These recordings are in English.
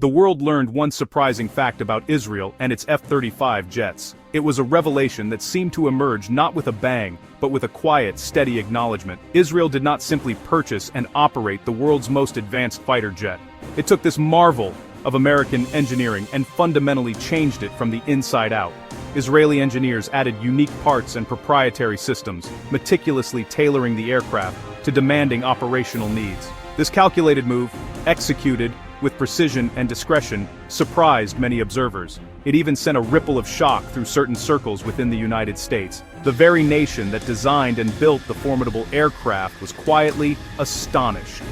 The world learned one surprising fact about Israel and its F-35 jets. It was a revelation that seemed to emerge not with a bang, but with a quiet, steady acknowledgement. Israel did not simply purchase and operate the world's most advanced fighter jet. It took this marvel of American engineering and fundamentally changed it from the inside out. Israeli engineers added unique parts and proprietary systems, meticulously tailoring the aircraft to demanding operational needs. This calculated move, executed with precision and discretion, surprised many observers. It even sent a ripple of shock through certain circles within the United States. The very nation that designed and built the formidable aircraft was quietly astonished.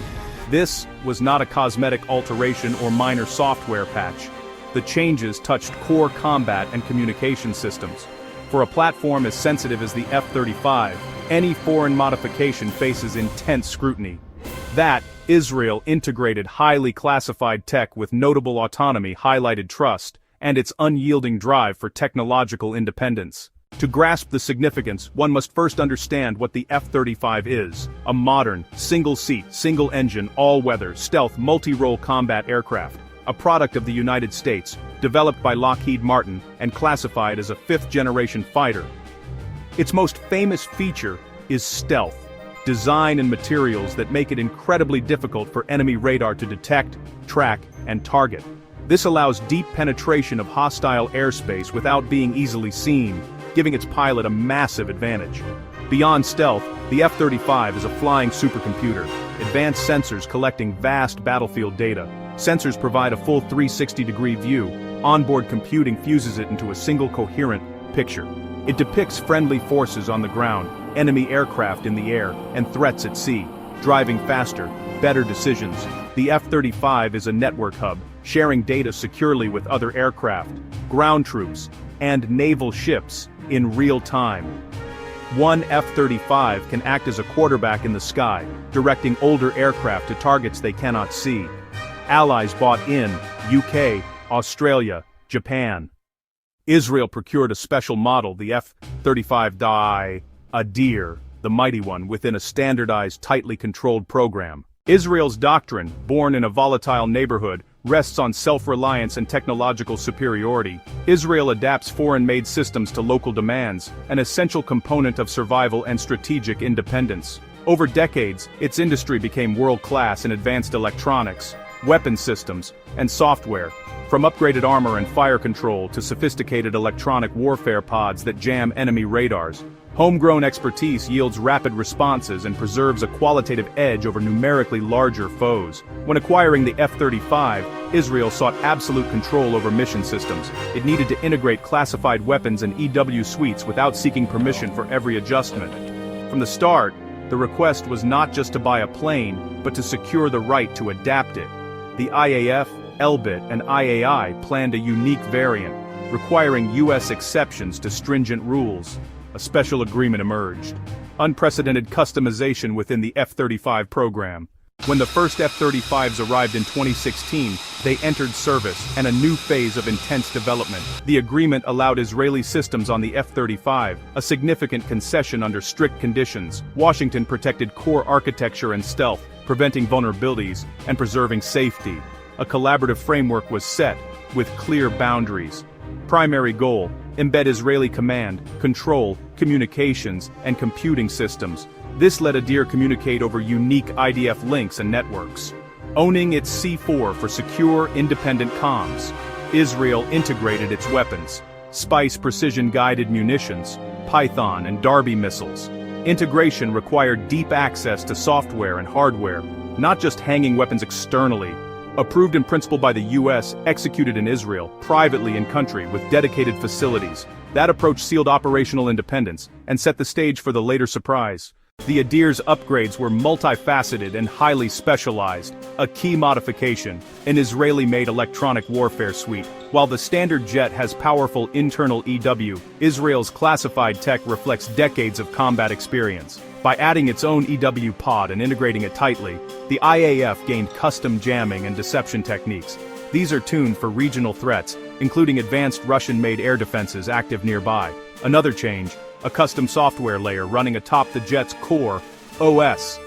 This was not a cosmetic alteration or minor software patch. The changes touched core combat and communication systems. For a platform as sensitive as the F-35, any foreign modification faces intense scrutiny. That, Israel integrated highly classified tech with notable autonomy highlighted trust, and its unyielding drive for technological independence. To grasp the significance, one must first understand what the F-35 is: a modern, single-seat, single-engine, all-weather, stealth, multi-role combat aircraft, a product of the United States, developed by Lockheed Martin and classified as a fifth-generation fighter. Its most famous feature is stealth, design and materials that make it incredibly difficult for enemy radar to detect, track, and target. This allows deep penetration of hostile airspace without being easily seen, giving its pilot a massive advantage. Beyond stealth, the F-35 is a flying supercomputer, advanced sensors collecting vast battlefield data. Sensors provide a full 360-degree view. Onboard computing fuses it into a single coherent picture. It depicts friendly forces on the ground, enemy aircraft in the air, and threats at sea, driving faster, better decisions. The F-35 is a network hub, sharing data securely with other aircraft, ground troops, and naval ships in real time. One F-35 can act as a quarterback in the sky, directing older aircraft to targets they cannot see. Allies bought in: UK, Australia, Japan. Israel procured a special model, the F-35 Adir, the mighty one, within a standardized, tightly controlled program. Israel's doctrine, born in a volatile neighborhood, rests on self-reliance and technological superiority. Israel adapts foreign-made systems to local demands, an essential component of survival and strategic independence. Over decades, its industry became world-class in advanced electronics, weapon systems, and software. From upgraded armor and fire control to sophisticated electronic warfare pods that jam enemy radars, homegrown expertise yields rapid responses and preserves a qualitative edge over numerically larger foes. When acquiring the F-35, Israel sought absolute control over mission systems. It needed to integrate classified weapons and EW suites without seeking permission for every adjustment. From the start, the request was not just to buy a plane, but to secure the right to adapt it. The IAF, Elbit, and IAI planned a unique variant, requiring U.S. exceptions to stringent rules. A special agreement emerged. Unprecedented customization within the F-35 program. When the first F-35s arrived in 2016, they entered service and a new phase of intense development. The agreement allowed Israeli systems on the F-35, a significant concession under strict conditions. Washington protected core architecture and stealth, preventing vulnerabilities and preserving safety. A collaborative framework was set, with clear boundaries. Primary goal: embed Israeli command, control, communications, and computing systems. This let Adir communicate over unique IDF links and networks. Owning its C4 for secure, independent comms. Israel integrated its weapons: Spice precision-guided munitions, Python and Darby missiles. Integration required deep access to software and hardware, not just hanging weapons externally. Approved in principle by the U.S., executed in Israel, privately in country, with dedicated facilities. That approach sealed operational independence, and set the stage for the later surprise. The Adir's upgrades were multifaceted and highly specialized. A key modification: an Israeli-made electronic warfare suite. While the standard jet has powerful internal EW, Israel's classified tech reflects decades of combat experience. By adding its own EW pod and integrating it tightly, the IAF gained custom jamming and deception techniques. These are tuned for regional threats, including advanced Russian-made air defenses active nearby. Another change: a custom software layer running atop the jet's core OS,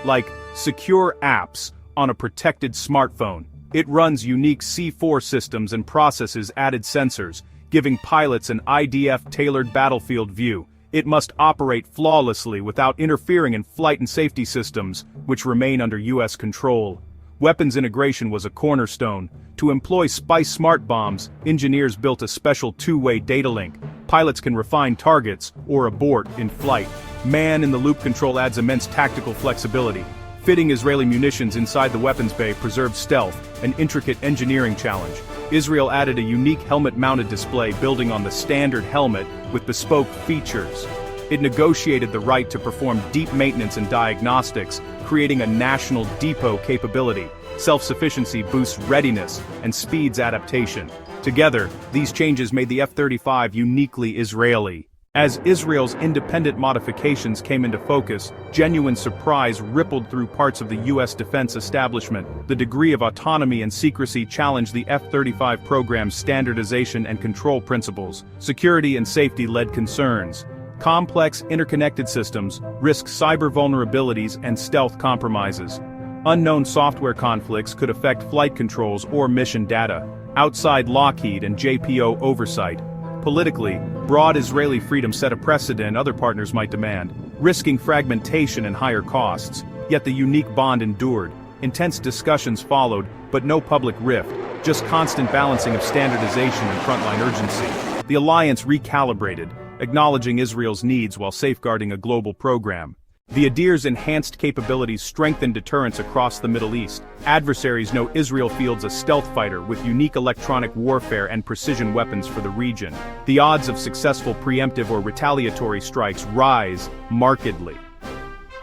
like secure apps on a protected smartphone. It runs unique C4 systems and processes added sensors, giving pilots an IDF-tailored battlefield view. It must operate flawlessly without interfering in flight and safety systems, which remain under U.S. control. Weapons integration was a cornerstone. To employ Spice smart bombs, engineers built a special two-way data link. Pilots can refine targets or abort in flight. Man-in-the-loop control adds immense tactical flexibility. Fitting Israeli munitions inside the weapons bay preserves stealth, an intricate engineering challenge. Israel added a unique helmet-mounted display building on the standard helmet with bespoke features. It negotiated the right to perform deep maintenance and diagnostics, creating a national depot capability. Self-sufficiency boosts readiness and speeds adaptation. Together, these changes made the F-35 uniquely Israeli. As Israel's independent modifications came into focus, genuine surprise rippled through parts of the U.S. defense establishment. The degree of autonomy and secrecy challenged the F-35 program's standardization and control principles. Security and safety led concerns. Complex, interconnected systems risk cyber vulnerabilities and stealth compromises. Unknown software conflicts could affect flight controls or mission data. Outside Lockheed and JPO oversight. Politically, broad Israeli freedom set a precedent other partners might demand, risking fragmentation and higher costs. Yet the unique bond endured. Intense discussions followed, but no public rift, just constant balancing of standardization and frontline urgency. The alliance recalibrated, acknowledging Israel's needs while safeguarding a global program. The Adir's enhanced capabilities strengthen deterrence across the Middle East. Adversaries know Israel fields a stealth fighter with unique electronic warfare and precision weapons for the region. The odds of successful preemptive or retaliatory strikes rise markedly.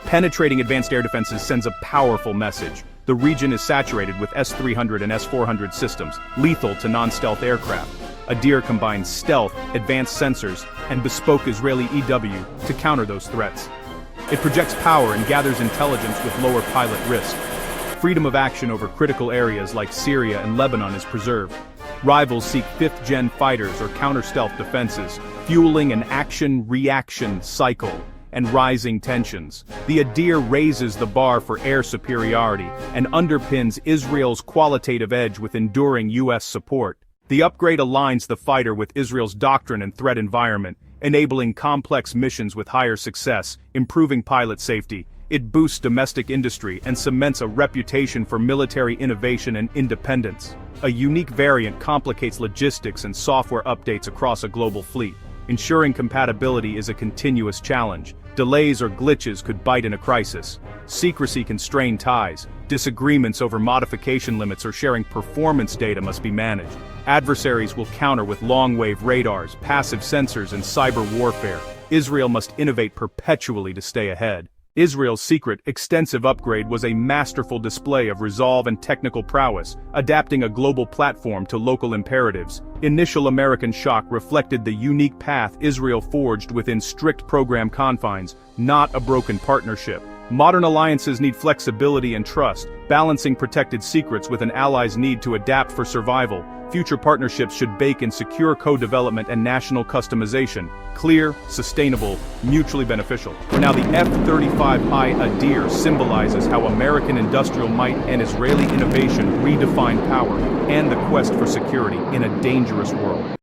Penetrating advanced air defenses sends a powerful message. The region is saturated with S-300 and S-400 systems, lethal to non-stealth aircraft. Adir combines stealth, advanced sensors, and bespoke Israeli EW to counter those threats. It projects power and gathers intelligence with lower pilot risk. Freedom of action over critical areas like Syria and Lebanon is preserved. Rivals seek fifth-gen fighters or counter-stealth defenses, fueling an action-reaction cycle and rising tensions. The Adir raises the bar for air superiority and underpins Israel's qualitative edge with enduring U.S. support. The upgrade aligns the fighter with Israel's doctrine and threat environment, enabling complex missions with higher success, improving pilot safety. It boosts domestic industry and cements a reputation for military innovation and independence. A unique variant complicates logistics and software updates across a global fleet. Ensuring compatibility is a continuous challenge. Delays or glitches could bite in a crisis. Secrecy can strain ties. Disagreements over modification limits or sharing performance data must be managed. Adversaries will counter with long-wave radars, passive sensors, and cyber warfare. Israel must innovate perpetually to stay ahead. Israel's secret, extensive upgrade was a masterful display of resolve and technical prowess, adapting a global platform to local imperatives. Initial American shock reflected the unique path Israel forged within strict program confines, not a broken partnership. Modern alliances need flexibility and trust, balancing protected secrets with an ally's need to adapt for survival. Future partnerships should bake in secure co-development and national customization, clear, sustainable, mutually beneficial. Now the F-35 Adir symbolizes how American industrial might and Israeli innovation redefine power and the quest for security in a dangerous world.